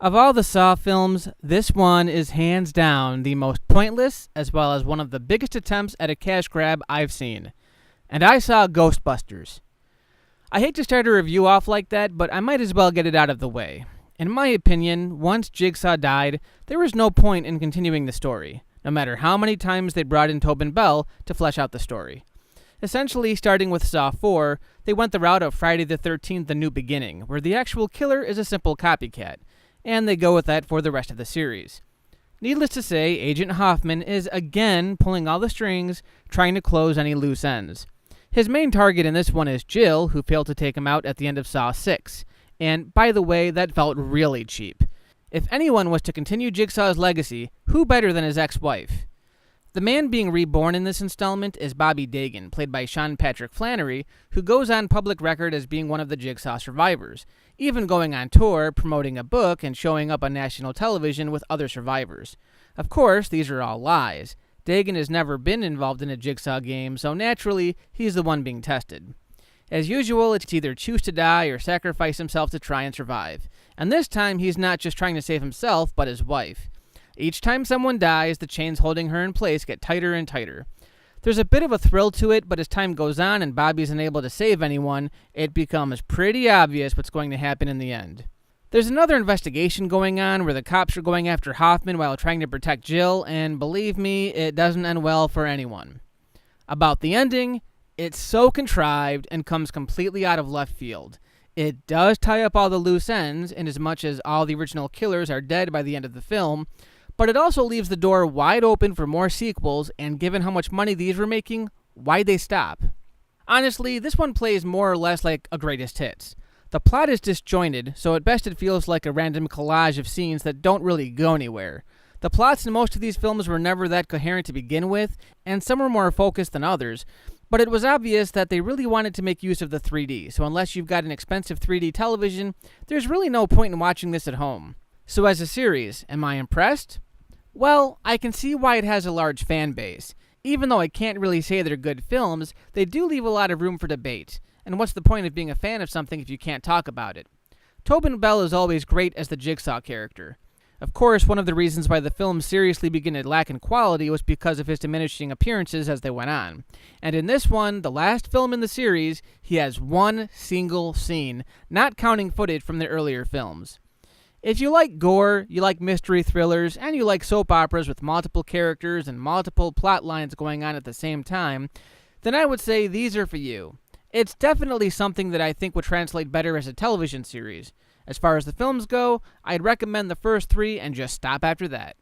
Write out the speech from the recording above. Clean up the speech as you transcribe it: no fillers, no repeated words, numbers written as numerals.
Of all the Saw films, this one is hands down the most pointless, as well as one of the biggest attempts at a cash grab I've seen. And I saw Ghostbusters. I hate to start a review off like that, but I might as well get it out of the way. In my opinion, once Jigsaw died, there was no point in continuing the story, no matter how many times they brought in Tobin Bell to flesh out the story. Essentially, starting with Saw 4, they went the route of Friday the 13th: A New Beginning, where the actual killer is a simple copycat, and they go with that for the rest of the series. Needless to say, Agent Hoffman is again pulling all the strings, trying to close any loose ends. His main target in this one is Jill, who failed to take him out at the end of Saw 6. And, by the way, that felt really cheap. If anyone was to continue Jigsaw's legacy, who better than his ex-wife? The man being reborn in this installment is Bobby Dagan, played by Sean Patrick Flannery, who goes on public record as being one of the Jigsaw survivors, even going on tour, promoting a book, and showing up on national television with other survivors. Of course, these are all lies. Dagan has never been involved in a Jigsaw game, so naturally, he's the one being tested. As usual, it's either choose to die or sacrifice himself to try and survive. And this time, he's not just trying to save himself, but his wife. Each time someone dies, the chains holding her in place get tighter and tighter. There's a bit of a thrill to it, but as time goes on and Bobby isn't able to save anyone, it becomes pretty obvious what's going to happen in the end. There's another investigation going on where the cops are going after Hoffman while trying to protect Jill, and believe me, it doesn't end well for anyone. About the ending, it's so contrived and comes completely out of left field. It does tie up all the loose ends, in as much as all the original killers are dead by the end of the film, but it also leaves the door wide open for more sequels, and given how much money these were making, why'd they stop? Honestly, this one plays more or less like a greatest hits. The plot is disjointed, so at best it feels like a random collage of scenes that don't really go anywhere. The plots in most of these films were never that coherent to begin with, and some were more focused than others, but it was obvious that they really wanted to make use of the 3D, so unless you've got an expensive 3D television, there's really no point in watching this at home. So as a series, am I impressed? Well, I can see why it has a large fan base. Even though I can't really say they're good films, they do leave a lot of room for debate. And what's the point of being a fan of something if you can't talk about it? Tobin Bell is always great as the Jigsaw character. Of course, one of the reasons why the films seriously began to lack in quality was because of his diminishing appearances as they went on. And in this one, the last film in the series, he has one single scene, not counting footage from the earlier films. If you like gore, you like mystery thrillers, and you like soap operas with multiple characters and multiple plot lines going on at the same time, then I would say these are for you. It's definitely something that I think would translate better as a television series. As far as the films go, I'd recommend the first 3 and just stop after that.